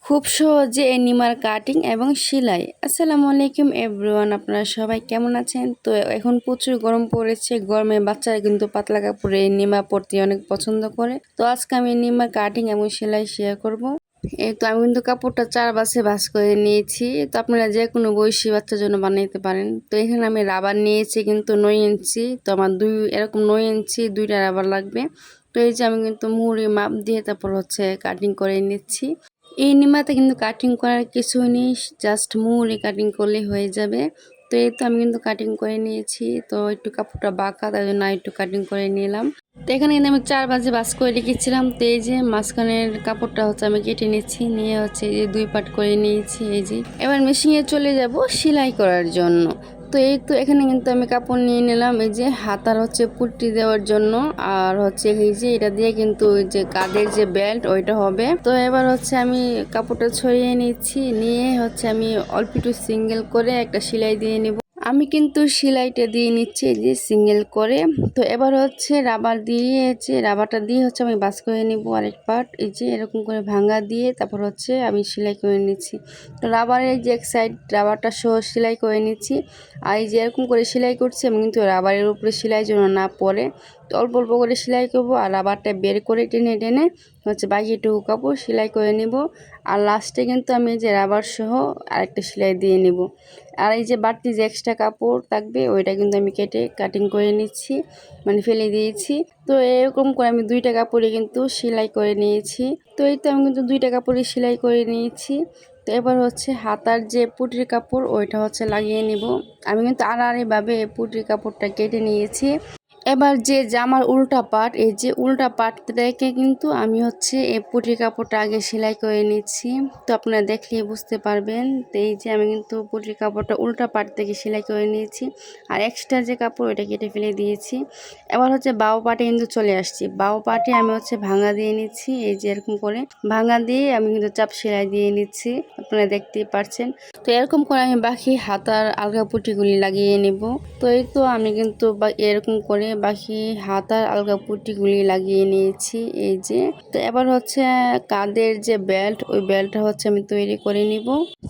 খুব সহজে এনিমার কাটিং এবং সেলাই। আসসালামু আলাইকুম এভরিওয়ান, আপনারা সবাই কেমন আছেন? তো এখন প্রচুর গরম পড়েছে। গরমে বাচ্চারা কিন্তু পাতলা কাপড়ে এনিমা পরতে অনেক পছন্দ করে। তো আজকে আমি এনিমার কাটিং এবং সেলাই শেয়ার করব। এই তো আমি কিন্তু কাপড়টা 4 ভাঁজে ভাঁজ করে নিয়েছি। তো আপনারা যে কোনো বয়সী বাচ্চার জন্য বানাইতে পারেন। তো এখানে আমি রাবার নিয়েছি কিন্তু 9 ইঞ্চি। তো আমার এরকম 9 ইঞ্চি 2টা রাবার লাগবে। তো এই যে আমি কিন্তু মুহুরি মাপ দিয়ে তারপর কাটিং করে নিচ্ছি। এই নিমাতে কিন্তু কাটিং করার কিছুই নেই, জাস্ট মুহুরি কাটিং করলেই হয়ে যাবে। তো এই তো আমি কিন্তু কাটিং করে নিয়েছি। তো একটু কাপড়টা বাঁকা, তাই জন্য একটু কাটিং করে নিলাম। তো এখানে কিন্তু আমি 4 ভাঁজে ভাঁজ করে রেখেছিলাম। তো এই যে মাঝখানের কাপড়টা আমি কেটে নিচ্ছি, নিয়ে এই যে 2 পার্ট করে নিয়েছি। এই যে এবার মেশিনে চলে যাব সেলাই করার জন্য। তো এই তো এখানে কিন্তু আমি কাপড় নিয়ে নিলাম, এই যে হাতার পুট্টি দেওয়ার জন্য। আর এই যে এটা দিয়ে কিন্তু ওই যে কাঁধের যে বেল্ট ওইটা হবে। তো এবার আমি কাপড়টা ছড়িয়ে নিচ্ছি, নিয়ে আমি অল্প একটু সিঙ্গেল করে একটা সেলাই দিয়ে নিব। আমি কিন্তু সেলাইটা দিয়ে নিচ্ছি এই যে সিঙ্গেল করে। তো এবার রাবার দিয়ে রাবারটা দিয়ে আমি বাস করে নিব আরেক পার্ট। এই যে এরকম করে ভাঙা দিয়ে তারপর আমি সেলাই করে নিচ্ছি। তো রাবারের যে এক সাইড রাবারটা সহ সেলাই করে নিচ্ছি। আর এই যে এরকম করে সেলাই করছি আমি কিন্তু রাবারের উপরে সেলাই যেন না পড়ে। তো অল্প অল্প করে সেলাই করব আর রাবারটা বের করে টেনে টেনে বাকিটুকু কাপড় সেলাই করে নিব। আর লাস্টে কিন্তু আমি এই যে রাবার সহ আরেকটা সেলাই দিয়ে নিব। আর এই যে বাড়তি যে এক্সট্রা কাপড় থাকবে ওইটা কিন্তু আমি কেটে কাটিং করে নিচ্ছি, মানে ফেলে দিয়েছি। তো এরকম করে আমি 2টা কাপড়ে কিন্তু সেলাই করে নিয়েছি। তো এই তো আমি কিন্তু 2টা কাপড়ে সেলাই করে নিয়েছি। তো এবার হাতার যে পুটির কাপড় ওইটা লাগিয়ে নিব। আমি কিন্তু আড়াআড়িভাবে পুটির কাপড়টা কেটে নিয়েছি। এবার যে জামার উল্টা পাট, এই যে উল্টা পাট থেকে কিন্তু আমি এই পুটির কাপড়টা আগে সেলাই করে নিচ্ছি। তো আপনারা দেখলেই বুঝতে পারবেন। তো এই যে আমি কিন্তু পুটির কাপড়টা উল্টা পাট থেকে সেলাই করে নিয়েছি। আর এক্সট্রা যে কাপড় ওইটা কেটে ফেলে দিয়েছি। এবার বাও পাটে কিন্তু চলে আসছি। বাও পাটে আমি ভাঙা দিয়ে নিচ্ছি, এই যে এরকম করে ভাঙা দিয়ে আমি কিন্তু চাপ সেলাই দিয়ে নিচ্ছি, আপনারা দেখতেই পারছেন। তো এরকম করে আমি বাকি হাতার আলগা পুটিগুলি লাগিয়ে নেব। তো এই তো আমি কিন্তু এরকম করে বাকি হাতার আলগা পুটিগুলি লাগিয়ে নিয়েছি। এই যে তো এবার কাঁধের যে বেল্ট, ওই বেল্টটা আমি তৈরি করে নিব।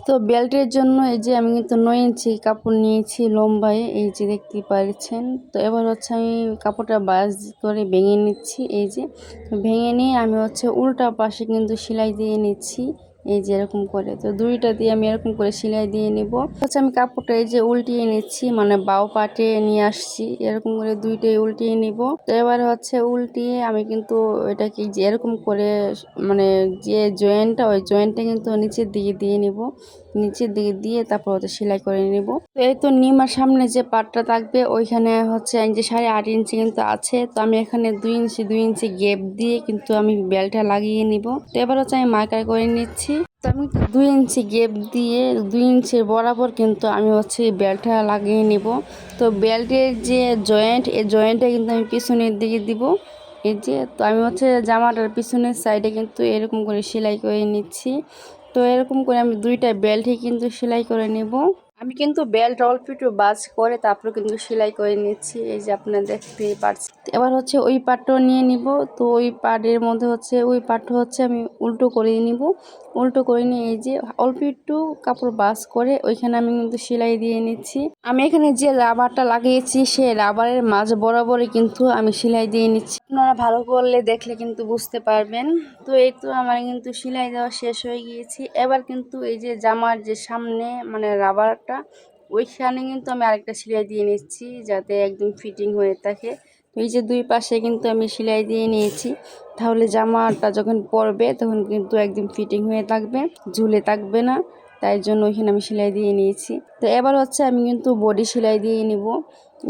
তো বেল্টের জন্য এই যে আমি কিন্তু 9 ইঞ্চি কাপড় নিয়েছি লম্বায়, এই যে দেখতে পাচ্ছেন। তো এবার আমি কাপড়টা বাস করে ভেঙে নিচ্ছি। এই যে ভেঙে নিয়ে আমি উল্টা পাশে কিন্তু সেলাই দিয়ে নিচ্ছি, এই যে এরকম করে। তো 2টা দিয়ে আমি এরকম করে সেলাই দিয়ে নিব। আমি কাপড়টা এই যে উল্টিয়ে নিচ্ছি, মানে বাও পাটে নিয়ে আসছি, এরকম করে 2টাই উল্টিয়ে নিব। তো এবার উল্টিয়ে আমি কিন্তু এটাকে যে এরকম করে, মানে যে জয়েন্টটা, ওই জয়েন্টটা কিন্তু নিচের দিকে দিয়ে নিব। নিচের দিকে দিয়ে তারপর সেলাই করে নিব। তো এই তো নিমার সামনে যে পাটটা থাকবে ওইখানে এই যে 8.5 ইঞ্চি কিন্তু আছে। তো আমি এখানে 2 ইঞ্চি গ্যাপ দিয়ে কিন্তু আমি বেল্টটা লাগিয়ে নিব। তো এবার আমি মার্কার করে নিচ্ছি। তো আমি 2 ইঞ্চি গ্যাপ দিয়ে 2 ইঞ্চির বরাবর কিন্তু আমি বেল্টটা লাগিয়ে নিব। তো বেল্টের যে জয়েন্ট, এই জয়েন্টটা কিন্তু আমি পিছনের দিকে দিব। এই যে তো আমি জামাটার পিছনের সাইডে কিন্তু এরকম করে সেলাই করে নিচ্ছি। তো এরকম করে আমি 2টা বেল্টই কিন্তু সেলাই করে নেব। আমি কিন্তু বেল্ট অল্প একটু বাজ করে তারপর কিন্তু সেলাই করে নিচ্ছি, এই যে আপনারা দেখতেই পাচ্ছেন। এবার ওই পাটটাও নিয়ে নিব। তো ওই পাটের মধ্যে ওই পাটটা আমি উল্টো করে নিব। উল্টো করে নিয়ে এই যে অল্প একটু কাপড় বাজ করে ওইখানে আমি কিন্তু সেলাই দিয়ে নিচ্ছি। আমি এখানে যে রাবারটা লাগিয়েছি সেই রাবারের মাঝ বরাবরই কিন্তু আমি সেলাই দিয়ে নিচ্ছি। আপনারা ভালো করলে দেখলে কিন্তু বুঝতে পারবেন। তো এই তো আমার কিন্তু সেলাই দেওয়া শেষ হয়ে গিয়েছি। এবার কিন্তু এই যে জামার যে সামনে, মানে রাবারটা, ওইখানে কিন্তু আমি আরেকটা সেলাই দিয়ে নিচ্ছি যাতে একদম ফিটিং হয়ে থাকে। তো এই যে 2 পাশে কিন্তু আমি সেলাই দিয়ে নিয়েছি, তাহলে জামাটা যখন পরবে তখন কিন্তু একদম ফিটিং হয়ে থাকবে, ঝুলে থাকবে না। তাই জন্য ওইখানে আমি সেলাই দিয়ে নিয়েছি। তো এবার আমি কিন্তু বডি সেলাই দিয়ে নিব।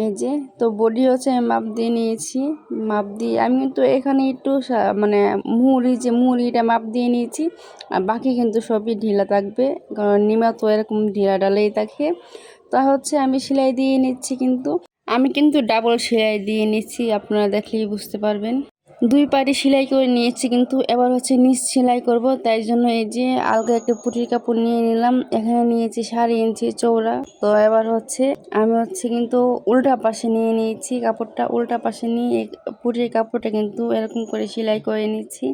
এই যে তো বডি আমি মাপ দিয়ে নিয়েছি। মাপ দিয়ে আমি কিন্তু এখানে একটু মানে মুহুরিটা মাপ দিয়ে নিয়েছি। আর বাকি কিন্তু সবই ঢিলা থাকবে, কারণ নিমা তো এরকম ঢিলা ডালেই থাকে। তা আমি সেলাই দিয়ে নিচ্ছি, কিন্তু আমি কিন্তু ডাবল সেলাই দিয়ে নিচ্ছি, আপনারা দেখলেই বুঝতে পারবেন। 2 পাটি সেলাই করে নিয়েছি, কিন্তু এবার নিচ সেলাই করব। তাই জন্য এই যে আলগা একটা পুটির কাপড় নিয়ে নিলাম, এখানে নিয়েছি 4.5 ইঞ্চি চওড়া। তো এবার আমি কিন্তু উল্টা পাশে নিয়ে নিয়েছি কাপড়টা। উল্টা পাশে নিয়ে পুটির কাপড়টা কিন্তু এরকম করে সেলাই করে নিচ্ছি।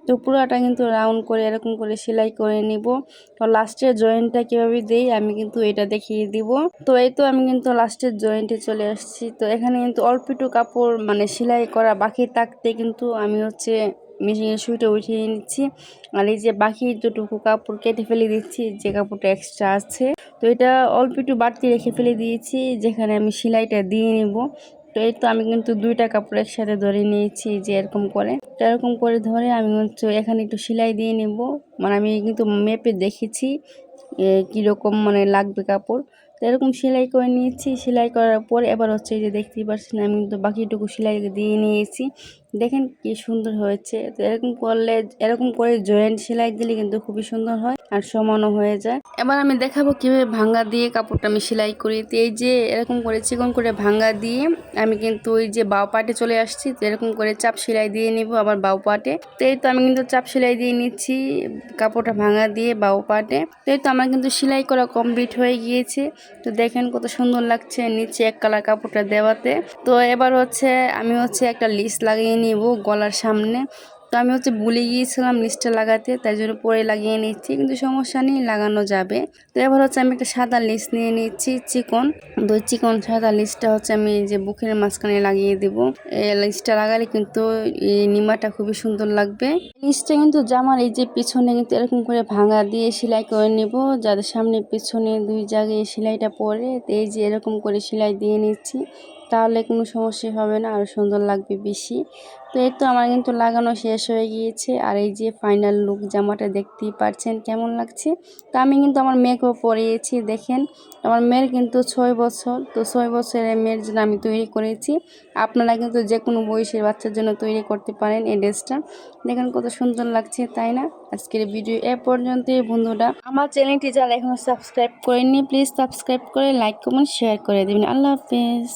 তো পুরোটা কিন্তু রাউন্ড করে এরকম করে সেলাই করে নিব। তো লাস্টের জয়েন্টটা কীভাবে দেই আমি কিন্তু এটা দেখিয়ে দিব। তো এই তো আমি কিন্তু লাস্টের জয়েন্টে চলে আসছি। তো এখানে কিন্তু অল্প একটু কাপড় মানে সেলাই করা বাকি থাকতে কিন্তু আমি মেশিনের সুইটা উঠিয়ে নিচ্ছি। আর এই যে বাকি যেটুকু কাপড় কেটে ফেলে দিচ্ছি, যে কাপড়টা এক্সট্রা আছে। তো এটা অল্প একটু বাড়তি রেখে ফেলে দিয়েছি যেখানে আমি সেলাইটা দিয়ে নিব। তো এই তো আমি কিন্তু 2টা কাপড় একসাথে ধরে নিয়েছি, যে এরকম করে। তো এরকম করে ধরে আমি এখানে একটু সেলাই দিয়ে নেব। মানে আমি কিন্তু মেপে দেখেছি কীরকম মানে লাগবে কাপড়। তো এরকম সেলাই করে নিয়েছি। সেলাই করার পর এবার এই যে দেখতেই পাচ্ছেন আমি কিন্তু বাকিটুকু সেলাই দিয়ে নিয়েছি। দেখেন কি সুন্দর হয়েছে। তো এরকম করলে, এরকম করে জয়েন্ট সেলাই দিলে কিন্তু খুবই সুন্দর হয় আর সমানও হয়ে যায়। এবার আমি দেখাবো কিভাবে ভাঙ্গা দিয়ে কাপড়টা আমি সেলাই করি। তো এই যে এরকম করে চিকন করে ভাঙ্গা দিয়ে আমি কিন্তু ওই যে বাও পাটে চলে আসছি। তো এরকম করে চাপ সেলাই দিয়ে নিব আবার বাও পাটে। তো এই তো আমি কিন্তু চাপ সেলাই দিয়ে নিচ্ছি কাপড়টা ভাঙ্গা দিয়ে বাও পাটে। তো এই তো আমার কিন্তু সেলাই করা কমপ্লিট হয়ে গিয়েছে। তো দেখেন কত সুন্দর লাগছে নিচে এক কালার কাপড়টা দেওয়াতে। তো এবার আমি একটা লিস লাগিয়ে নিব গলার সামনে। তো আমি ভুলে গিয়েছিলাম লিস্টটা লাগাতে, তাই জন্য পরে লাগিয়ে নিচ্ছি, কিন্তু সমস্যা নেই, লাগানো যাবে। তো এবার আমি একটা সাদা লিস্ট নিয়ে নিচ্ছি চিকন। তো চিকন সাদা লিস্টটা আমি যে বুকের মাঝখানে লাগিয়ে দেব। এই লিস্টটা লাগালে কিন্তু এই নিমাটা খুবই সুন্দর লাগবে। লিস্টটা কিন্তু জামার এই যে পিছনে কিন্তু এরকম করে ভাঙা দিয়ে সেলাই করে নেব, যাদের সামনে পিছনে 2 জায়গায় সেলাইটা পরে। তো এই যে এরকম করে সেলাই দিয়ে নিচ্ছি, তাহলে কোনো সমস্যা হবে না, আরও সুন্দর লাগবে বেশি। তো এই তো আমার কিন্তু লাগানো শেষ হয়ে গিয়েছে। আর এই যে ফাইনাল লুক জামাটা দেখতেই পাচ্ছেন কেমন লাগছে। তো আমি কিন্তু আমার মেয়েকেও পরিয়েছি। দেখেন আমার মেয়ের কিন্তু 6 বছর। তো 6 বছরের মেয়ের জন্য আমি তৈরি করেছি। আপনারা কিন্তু যে কোনো বয়সের বাচ্চার জন্য তৈরি করতে পারেন এই ড্রেসটা। দেখেন কত সুন্দর লাগছে, তাই না? আজকের ভিডিও এ পর্যন্তই বন্ধুরা। আমার চ্যানেলটি যারা এখনো সাবস্ক্রাইব করেননি প্লিজ সাবস্ক্রাইব করে লাইক কমেন্ট শেয়ার করে দেবেন। আল্লাহ হাফেজ।